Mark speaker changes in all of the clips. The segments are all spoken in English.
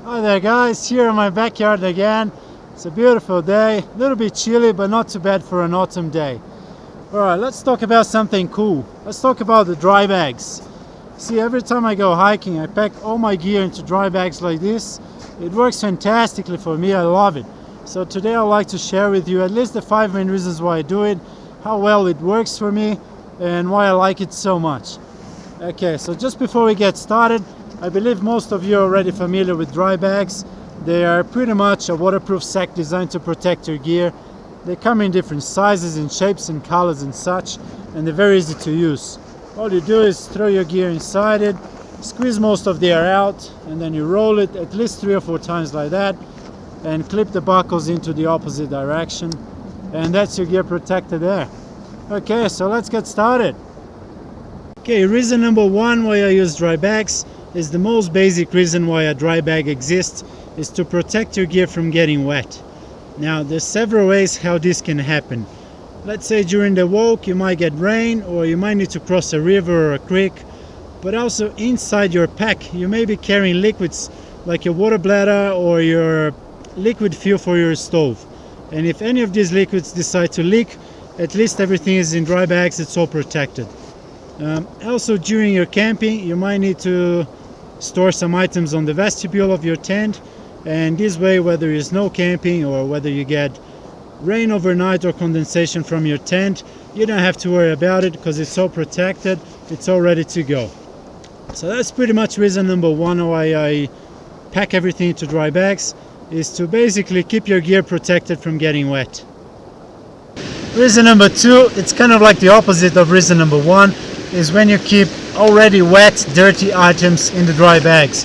Speaker 1: Hi there guys, here in my backyard again. It's a beautiful day, a little bit chilly but not too bad for an autumn day. Alright, let's talk about something cool. Let's talk about the dry bags. See, every time I go hiking I pack all my gear into dry bags like this. It works fantastically for me, I love it. So today I'd like to share with you at least the 5 main reasons why I do it, how well it works for me and why I like it so much. Okay, so just before we get started, I believe most of you are already familiar with dry bags. They are pretty much a waterproof sack designed to protect your gear. They come in different sizes and shapes and colors and such, and they're very easy to use. All you do is throw your gear inside it, squeeze most of the air out, and then you roll it at least 3 or 4 times like that, and clip the buckles into the opposite direction, and that's your gear protected there. Okay, so let's get started. Okay, reason number 1 why I use dry bags is the most basic reason why a dry bag exists, is to protect your gear from getting wet. Now there's several ways how this can happen. Let's say during the walk you might get rain, or you might need to cross a river or a creek, but also inside your pack you may be carrying liquids like your water bladder or your liquid fuel for your stove, and if any of these liquids decide to leak, at least everything is in dry bags, it's all protected. Also during your camping you might need to store some items on the vestibule of your tent, and this way, whether you're snow camping or whether you get rain overnight or condensation from your tent, you don't have to worry about it because it's all protected, it's all ready to go. So that's pretty much reason number 1 why I pack everything into dry bags, is to basically keep your gear protected from getting wet. Reason number 2, it's kind of like the opposite of reason number 1, is when you keep already wet, dirty items in the dry bags.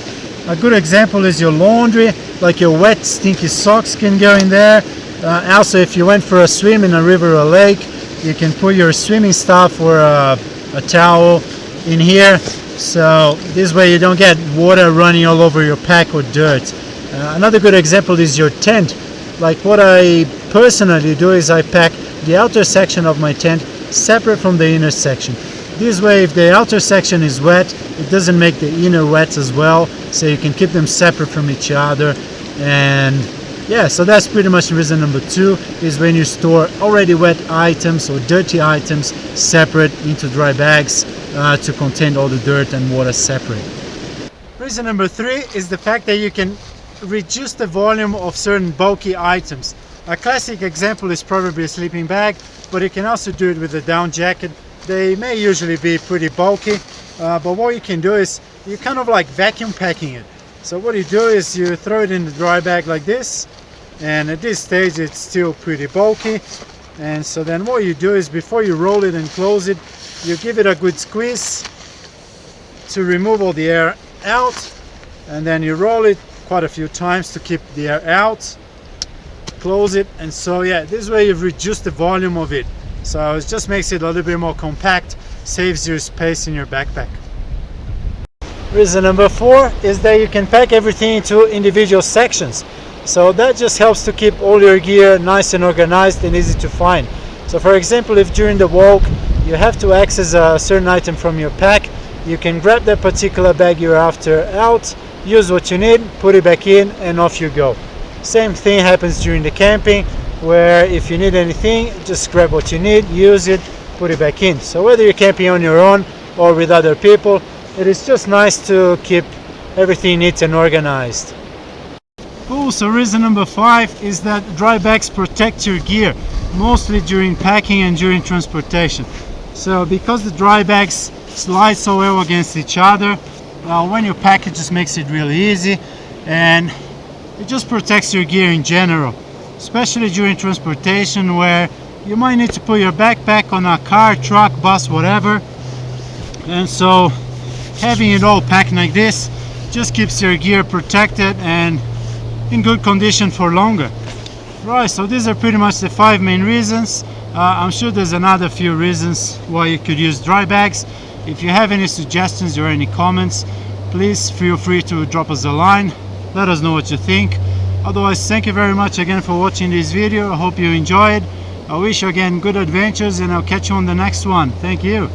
Speaker 1: A good example is your laundry, like your wet, stinky socks can go in there. Also, if you went for a swim in a river or a lake, you can put your swimming stuff or a towel in here. So this way you don't get water running all over your pack or dirt. Another good example is your tent. Like what I personally do is I pack the outer section of my tent separate from the inner section. This way, if the outer section is wet, it doesn't make the inner wet as well, so you can keep them separate from each other. And yeah, so that's pretty much reason number 2, is when you store already wet items or dirty items separate into dry bags to contain all the dirt and water separate. Reason number 3 is the fact that you can reduce the volume of certain bulky items. A classic example is probably a sleeping bag, but you can also do it with a down jacket. They may usually be pretty bulky, but what you can do is you kind of like vacuum packing it. So what you do is you throw it in the dry bag like this, and at this stage it's still pretty bulky. And so then what you do is before you roll it and close it, you give it a good squeeze to remove all the air out, and then you roll it quite a few times to keep the air out, close it, and so yeah, this way you've reduced the volume of it. So it just makes it a little bit more compact, saves you space in your backpack. Reason number 4 is that you can pack everything into individual sections. So that just helps to keep all your gear nice and organized and easy to find. So for example, if during the walk you have to access a certain item from your pack, you can grab that particular bag you're after out, use what you need, put it back in, and off you go. Same thing happens during the camping, where if you need anything, just grab what you need, use it, put it back in. So whether you're camping on your own or with other people, it is just nice to keep everything neat and organized. Cool, so reason number 5 is that dry bags protect your gear, mostly during packing and during transportation. So because the dry bags slide so well against each other, when you pack it just makes it really easy, and it just protects your gear in general. Especially during transportation, where you might need to put your backpack on a car, truck, bus, whatever, and so having it all packed like this just keeps your gear protected and in good condition for longer. Right, so these are pretty much the 5 main reasons. I'm sure there's another few reasons why you could use dry bags. If you have any suggestions or any comments, please feel free to drop us a line, let us know what you think. Otherwise, thank you very much again for watching this video. I hope you enjoyed. I wish you again good adventures, and I'll catch you on the next one. Thank you.